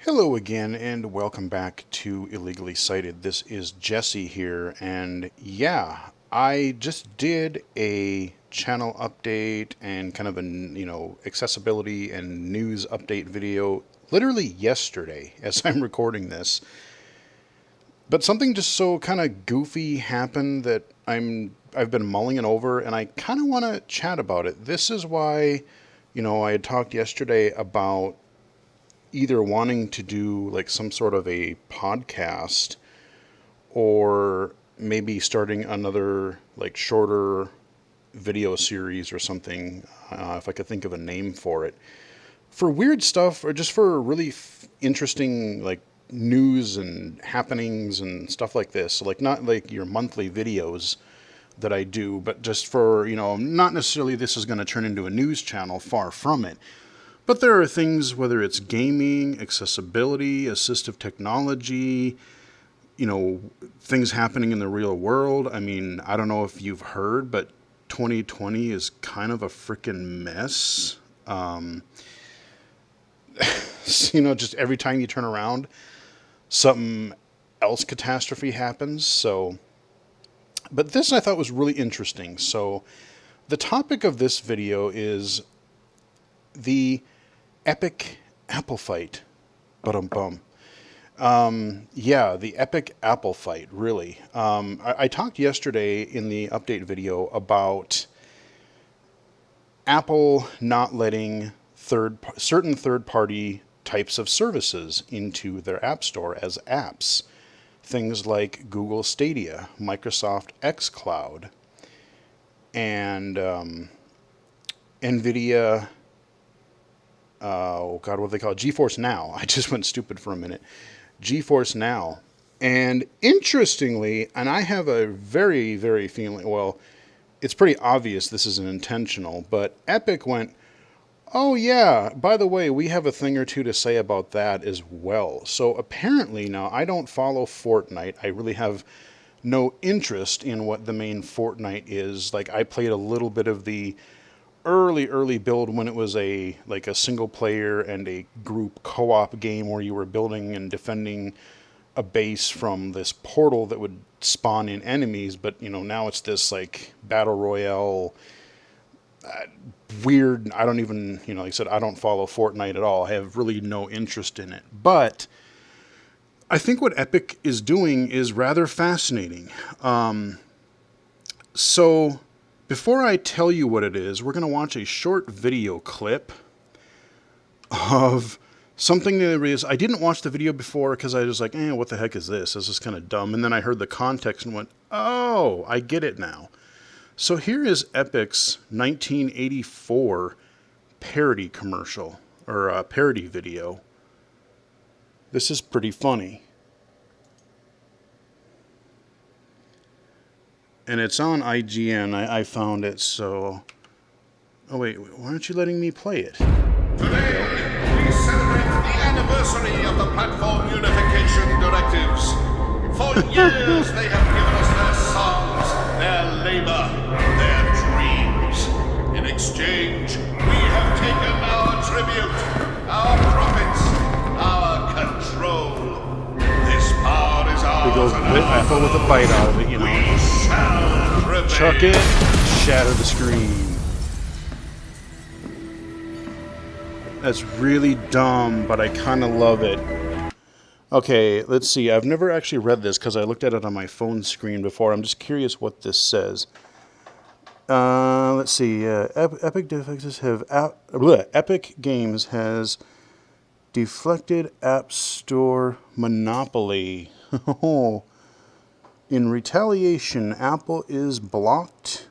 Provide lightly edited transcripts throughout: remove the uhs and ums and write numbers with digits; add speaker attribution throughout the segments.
Speaker 1: Hello again, and welcome back to Illegally Cited. This is Jesse here, and yeah, I just did a channel update and kind of accessibility and news update video literally yesterday as I'm recording this. But something just so kind of goofy happened that I've been mulling it over, and I kind of want to chat about it. This is why, I had talked yesterday about either wanting to do like some sort of a podcast or maybe starting another like shorter video series or something, if I could think of a name for it, for weird stuff or just for really interesting like news and happenings and stuff like this. So, like, not like your monthly videos that I do, but just for, not necessarily this is going to turn into a news channel, far from it. But there are things, whether it's gaming, accessibility, assistive technology, things happening in the real world. I mean, I don't know if you've heard, but 2020 is kind of a freaking mess. Just every time you turn around, something else catastrophe happens. So, but this I thought was really interesting. So, the topic of this video is the epic Apple fight. Ba-dum-bum. The epic Apple fight, really. I talked yesterday in the update video about Apple not letting certain third-party types of services into their App Store as apps. Things like Google Stadia, Microsoft xCloud, and NVIDIA... what do they call it? GeForce Now. I just went stupid for a minute. GeForce Now. And interestingly, and I have a very, very feeling, well, it's pretty obvious this isn't intentional, but Epic went, oh yeah, by the way, we have a thing or two to say about that as well. So apparently now, I don't follow Fortnite. I really have no interest in what the main Fortnite is. Like, I played a little bit of the early build when it was a single player and a group co-op game where you were building and defending a base from this portal that would spawn in enemies. But now it's this like battle royale, weird. I don't even, like I said, I don't follow Fortnite at all. I have really no interest in it. But I think what Epic is doing is rather fascinating. So before I tell you what it is, we're going to watch a short video clip of something that is... I didn't watch the video before because I was like, what the heck is this? This is kind of dumb. And then I heard the context and went, oh, I get it now. So here is Epic's 1984 parody commercial, or parody video. This is pretty funny. And it's on IGN. I found it, so... Oh, wait, why aren't you letting me play it?
Speaker 2: Today, we celebrate the anniversary of the Platform Unification Directives. For years, they have given us their songs, their labor, their dreams. In exchange, we have taken our tribute, our profits, our control. This power is ours.
Speaker 1: We go Apple with a bite out of it,
Speaker 2: We shall prevail.
Speaker 1: Chuck it, shatter the screen. That's really dumb, but I kind of love it. Okay, let's see. I've never actually read this because I looked at it on my phone screen before. I'm just curious what this says. Let's see. Epic Games has deflected App Store monopoly. In retaliation, Apple is blocked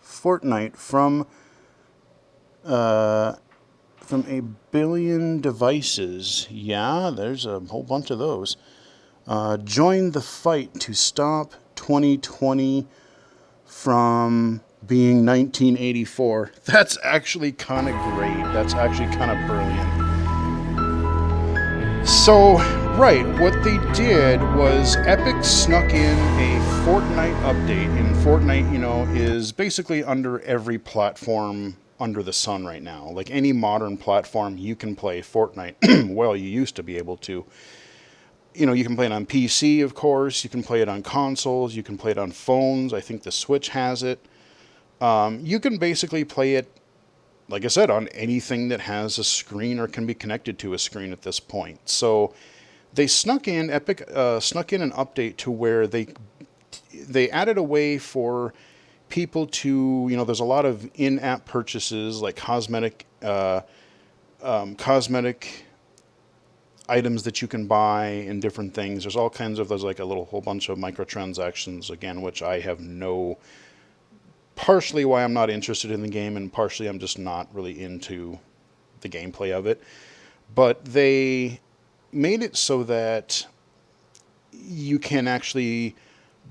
Speaker 1: Fortnite from a billion devices. Yeah, there's a whole bunch of those. Join the fight to stop 2020 from being 1984. That's actually kind of great. That's actually kind of brilliant. So, right, what they did was Epic snuck in a Fortnite update. And Fortnite, is basically under every platform under the sun right now. Like any modern platform, you can play Fortnite. Well, you used to be able to. You know, you can play it on PC, of course. You can play it on consoles. You can play it on phones. I think the Switch has it. You can basically play it, like I said, on anything that has a screen or can be connected to a screen at this point. So they Epic snuck in an update to where they added a way for people to, you know, there's a lot of in-app purchases like cosmetic items that you can buy and different things. There's all kinds of, there's like a whole bunch of microtransactions again, which I have partially why I'm not interested in the game, and partially I'm just not really into the gameplay of it. But they made it so that you can actually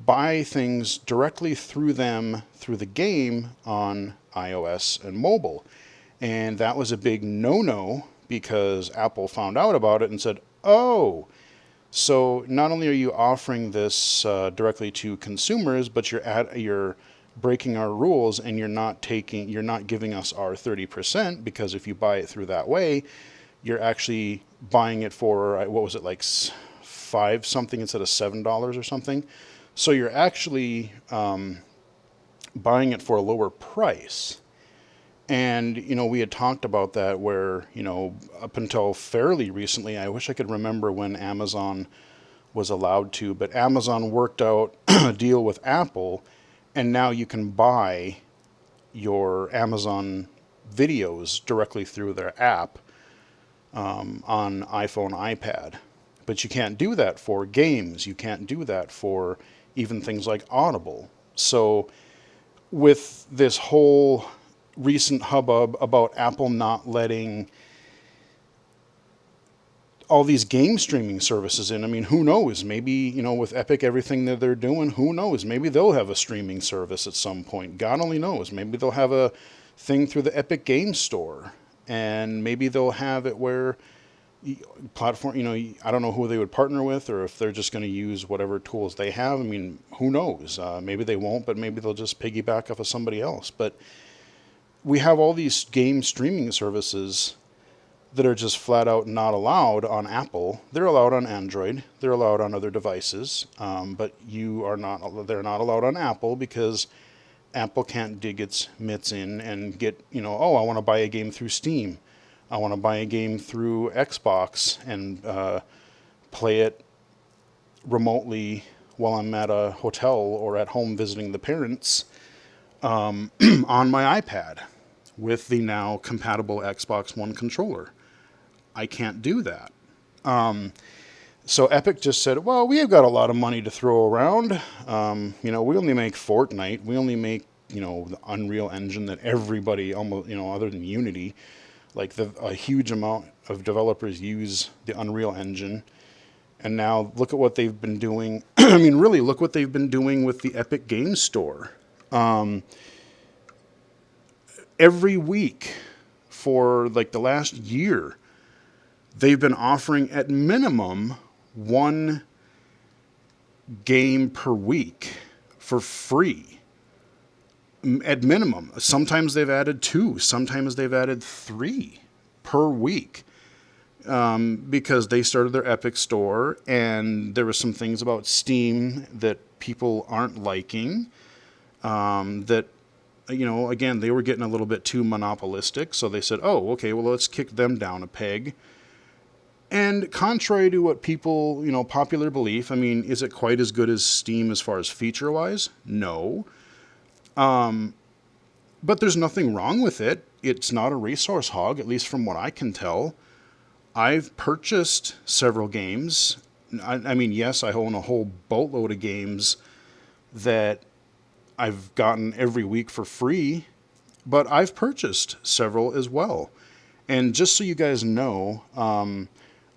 Speaker 1: buy things directly through them through the game on iOS and mobile. And that was a big no-no because Apple found out about it and said, oh, so not only are you offering this directly to consumers, but you're breaking our rules, and you're not giving us our 30%, because if you buy it through that way, you're actually buying it for, what was it, like $5 something instead of $7 or something. So you're actually buying it for a lower price. And, you know, we had talked about that where, you know, up until fairly recently, I wish I could remember when Amazon was allowed to, but Amazon worked out a deal with Apple, and now you can buy your Amazon videos directly through their app on iPhone, iPad. But you can't do that for games. You can't do that for even things like Audible. So with this whole recent hubbub about Apple not letting all these game streaming services in, I mean, who knows? Maybe, you know, with Epic, everything that they're doing, who knows? Maybe they'll have a streaming service at some point. God only knows. Maybe they'll have a thing through the Epic Game Store, and maybe they'll have it where platform, you know, I don't know who they would partner with, or if they're just going to use whatever tools they have. I mean, who knows? Maybe they won't, but maybe they'll just piggyback off of somebody else. But we have all these game streaming services that are just flat out not allowed on Apple. They're allowed on Android. They're allowed on other devices, but they're not allowed on Apple, because Apple can't dig its mitts in and get, you know, oh, I want to buy a game through Steam. I want to buy a game through Xbox and play it remotely while I'm at a hotel or at home visiting the parents on my iPad with the now compatible Xbox One controller. I can't do that. So Epic just said, well, we have got a lot of money to throw around. You know, we only make Fortnite. We only make, you know, the Unreal Engine that everybody almost, you know, other than Unity, like a huge amount of developers use the Unreal Engine. And now look at what they've been doing. I mean, really, look what they've been doing with the Epic Game Store. Every week for like the last year, they've been offering at minimum one game per week for free. At minimum. Sometimes they've added 2. Sometimes they've added 3 per week. Because they started their Epic Store, and there were some things about Steam that people aren't liking. That, you know, again, they were getting a little bit too monopolistic. So they said, oh, okay, well, let's kick them down a peg. And contrary to what people, you know, popular belief, I mean, is it quite as good as Steam as far as feature-wise? No. But there's nothing wrong with it. It's not a resource hog, at least from what I can tell. I've purchased several games. I mean, yes, I own a whole boatload of games that I've gotten every week for free, but I've purchased several as well. And just so you guys know,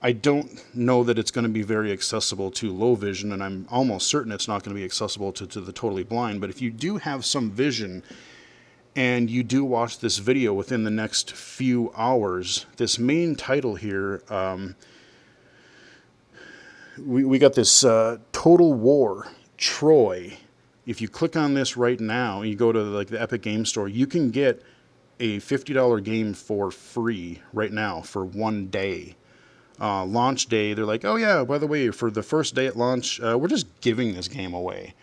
Speaker 1: I don't know that it's going to be very accessible to low vision, and I'm almost certain it's not going to be accessible to the totally blind. But if you do have some vision and you do watch this video within the next few hours, this main title here, we got this Total War Troy. If you click on this right now, you go to like the Epic Game Store, you can get a $50 game for free right now for 1 day. Launch day, they're like, oh yeah, by the way, for the first day at launch, we're just giving this game away.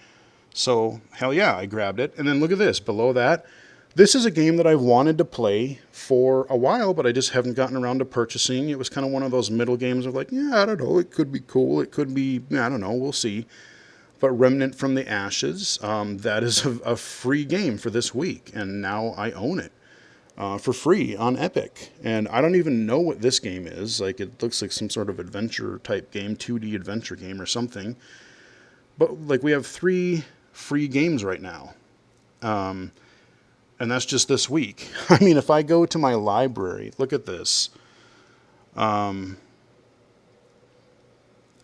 Speaker 1: So, hell yeah, I grabbed it. And then look at this. Below that, this is a game that I've wanted to play for a while, but I just haven't gotten around to purchasing. It was kind of one of those middle games of like, yeah, I don't know, it could be cool. It could be, I don't know, we'll see. But Remnant from the Ashes, that is a free game for this week. And now I own it for free on Epic. And I don't even know what this game is. Like, it looks like some sort of adventure type game, 2D adventure game or something. But, like, we have 3 free games right now. And that's just this week. I mean, if I go to my library, look at this. I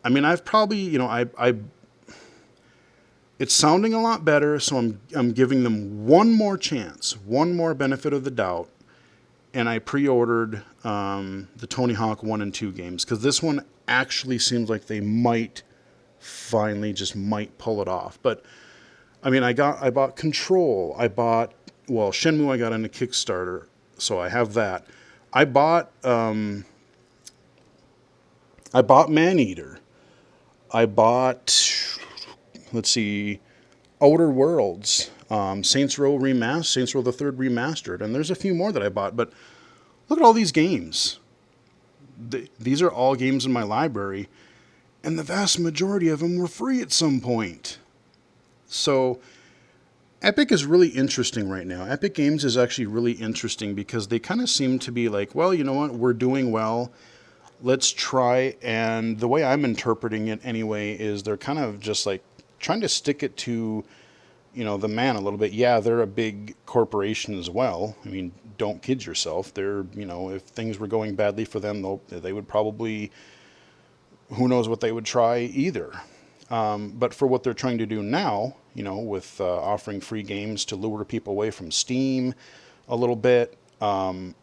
Speaker 1: mean, I've probably, it's sounding a lot better, so I'm giving them one more chance, one more benefit of the doubt, and I pre-ordered the Tony Hawk 1 and 2 games, because this one actually seems like they might finally pull it off. But I mean, I bought Control, Shenmue I got on a Kickstarter, so I have that. I bought Maneater. I bought, let's see, Outer Worlds, Saints Row the 3rd Remastered, and there's a few more that I bought, but look at all these games. These are all games in my library, and the vast majority of them were free at some point. So Epic is really interesting right now. Epic Games is actually really interesting because they kind of seem to be like, well, you know what, we're doing well. Let's try, and the way I'm interpreting it anyway is they're kind of just like trying to stick it to, the man a little bit. Yeah, they're a big corporation as well. I mean, don't kid yourself. They're, if things were going badly for them, they would probably, who knows what they would try either. But for what they're trying to do now, with offering free games to lure people away from Steam a little bit, and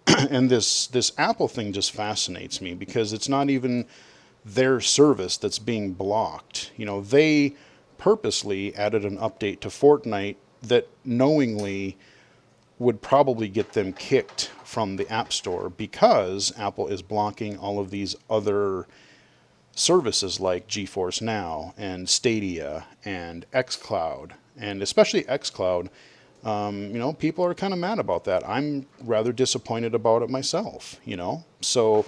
Speaker 1: this Apple thing just fascinates me because it's not even their service that's being blocked. They purposely added an update to Fortnite that knowingly would probably get them kicked from the App Store because Apple is blocking all of these other services like GeForce Now and Stadia and xCloud, and especially xCloud. People are kind of mad about that. I'm rather disappointed about it myself, So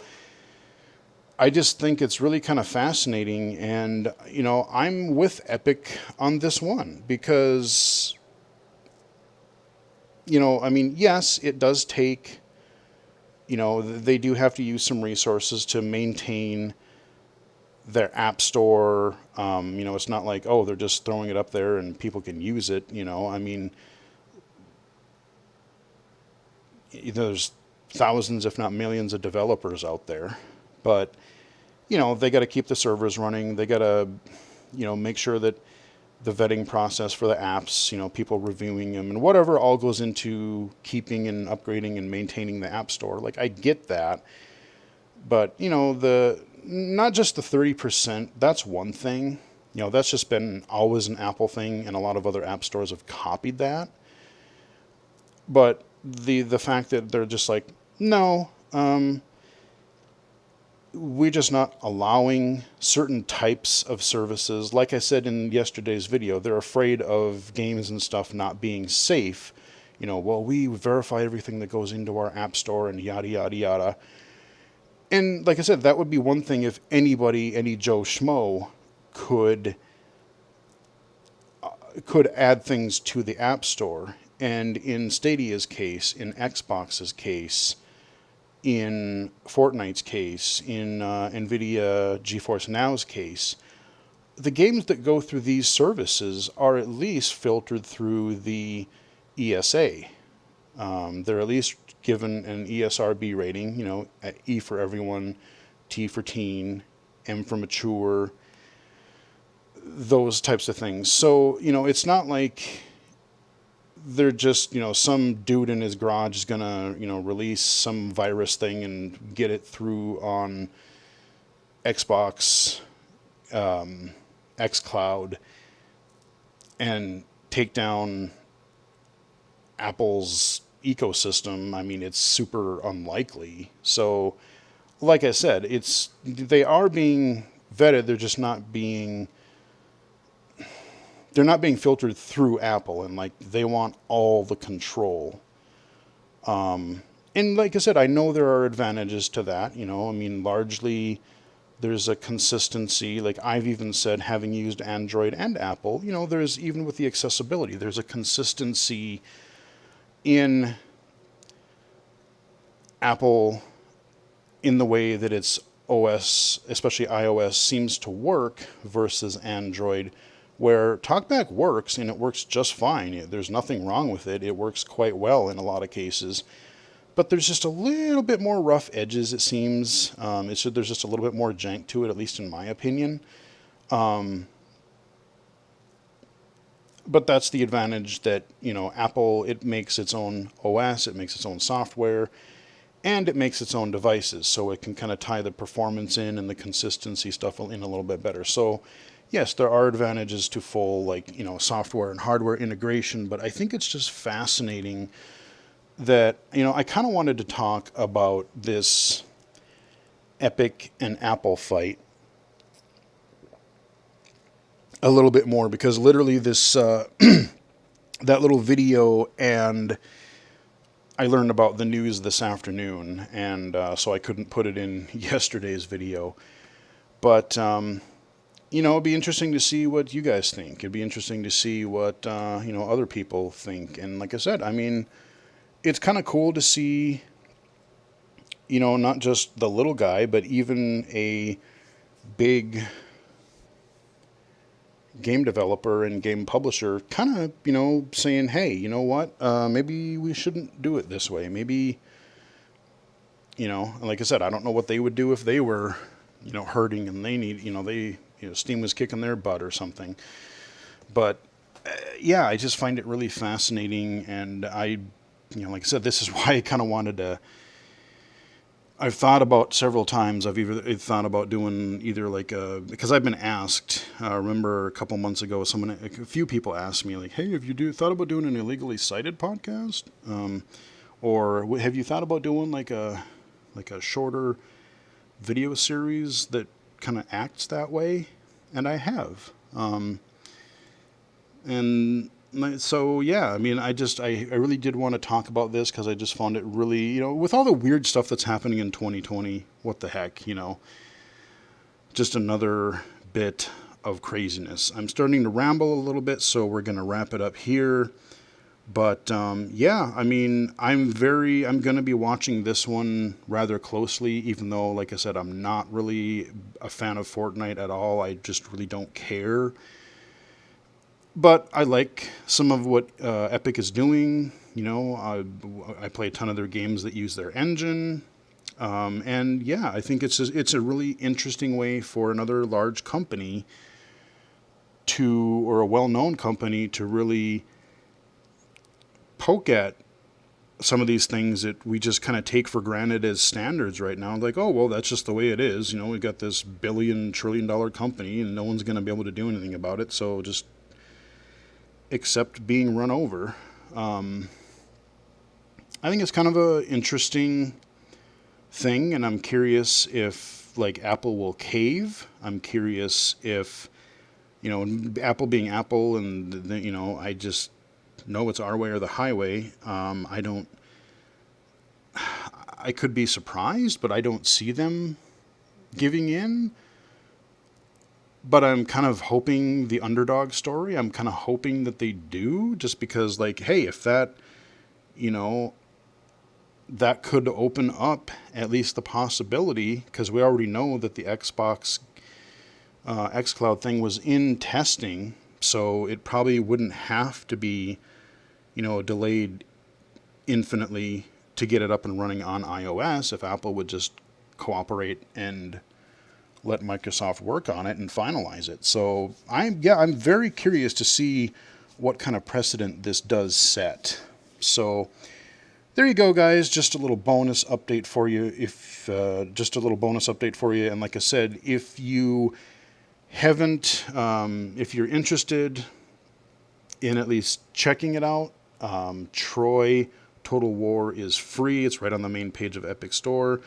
Speaker 1: I just think it's really kind of fascinating, and, I'm with Epic on this one because, yes, it does take, they do have to use some resources to maintain their app store. It's not like, oh, they're just throwing it up there and people can use it. There's thousands, if not millions, of developers out there, but they got to keep the servers running. They got to, make sure that the vetting process for the apps, people reviewing them and whatever all goes into keeping and upgrading and maintaining the app store. Like, I get that, but not just the 30%, that's one thing. That's just been always an Apple thing, and a lot of other app stores have copied that. But the fact that they're just like, no, we're just not allowing certain types of services. Like I said in yesterday's video, they're afraid of games and stuff not being safe. We verify everything that goes into our app store and yada, yada, yada. And like I said, that would be one thing if anybody, any Joe Schmo, could add things to the App Store. And in Stadia's case, in Xbox's case, in Fortnite's case, in NVIDIA GeForce Now's case, the games that go through these services are at least filtered through the ESA. They're at least given an ESRB rating, E for everyone, T for teen, M for mature, those types of things. So, it's not like they're just, some dude in his garage is going to, release some virus thing and get it through on Xbox, xCloud, and take down Apple's ecosystem, I mean, it's super unlikely. So, like I said, they are being vetted. They're not being filtered through Apple, and like they want all the control. And like I said, I know there are advantages to that. I mean, largely there's a consistency. Like I've even said, having used Android and Apple, there's even with the accessibility, there's a consistency in Apple in the way that its OS, especially iOS, seems to work versus Android, where TalkBack works and it works just fine. There's nothing wrong with it. It works quite well in a lot of cases. But there's just a little bit more rough edges, it seems. There's just a little bit more jank to it, at least in my opinion. But that's the advantage that, Apple, it makes its own OS, it makes its own software, and it makes its own devices. So it can kind of tie the performance in and the consistency stuff in a little bit better. So yes, there are advantages to full, software and hardware integration, but I think it's just fascinating that, I kind of wanted to talk about this Epic and Apple fight a little bit more, because literally this, that little video, and I learned about the news this afternoon, and so I couldn't put it in yesterday's video. But, it'd be interesting to see what you guys think. It'd be interesting to see what, other people think. And like I said, I mean, it's kind of cool to see, not just the little guy, but even a big game developer and game publisher kind of, saying, hey, you know what, maybe we shouldn't do it this way. Maybe, like I said, I don't know what they would do if they were, hurting and they need, Steam was kicking their butt or something. But yeah, I just find it really fascinating. And like I said, this is why I kind of wanted to, I've thought about several times. I've either thought about doing either because I've been asked. Remember a couple months ago, a few people asked me like, "Hey, have you thought about doing an illegally cited podcast, or have you thought about doing like a shorter video series that kind of acts that way?" And I have, and so yeah, I mean, I really did want to talk about this because I just found it really, with all the weird stuff that's happening in 2020, what the heck, just another bit of craziness. I'm starting to ramble a little bit, so we're going to wrap it up here. But yeah, I mean, I'm going to be watching this one rather closely, even though, like I said, I'm not really a fan of Fortnite at all. I just really don't care. But I like some of what Epic is doing. I play a ton of their games that use their engine. And yeah, I think it's a really interesting way for another large company or a well-known company to really poke at some of these things that we just kind of take for granted as standards right now. Like, oh, well, that's just the way it is. We've got this trillion-dollar company and no one's going to be able to do anything about it. So just accept being run over. I think it's kind of an interesting thing, and I'm curious if Apple will cave. I'm curious if Apple being Apple, and I just know it's our way or the highway. I could be surprised, but I don't see them giving in. But I'm kind of hoping the underdog story. I'm kind of hoping that they do, just because, hey, if that, that could open up at least the possibility, because we already know that the Xbox xCloud thing was in testing, so it probably wouldn't have to be, delayed infinitely to get it up and running on iOS if Apple would just cooperate and let Microsoft work on it and finalize it. So I'm very curious to see what kind of precedent this does set. So there you go, guys. Just a little bonus update for you. And like I said, if you haven't, if you're interested in at least checking it out, Troy Total War is free. It's right on the main page of Epic Store,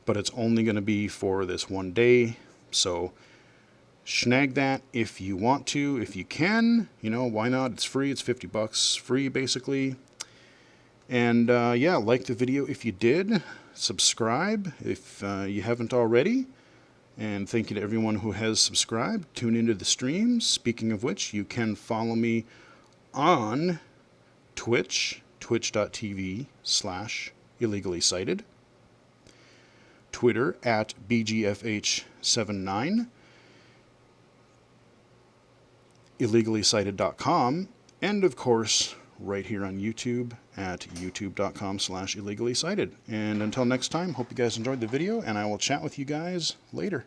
Speaker 1: but it's only going to be for this one day. So snag that if you want to, if you can. You know, why not? It's free. It's $50 free, basically. And yeah, like the video if you did. Subscribe if you haven't already. And thank you to everyone who has subscribed. Tune into the streams. Speaking of which, you can follow me on Twitch, twitch.tv/illegally-cited. Twitter at BGFH79. illegally-cited.com. And of course, right here on YouTube at youtube.com/illegally-cited. And until next time, hope you guys enjoyed the video, and I will chat with you guys later.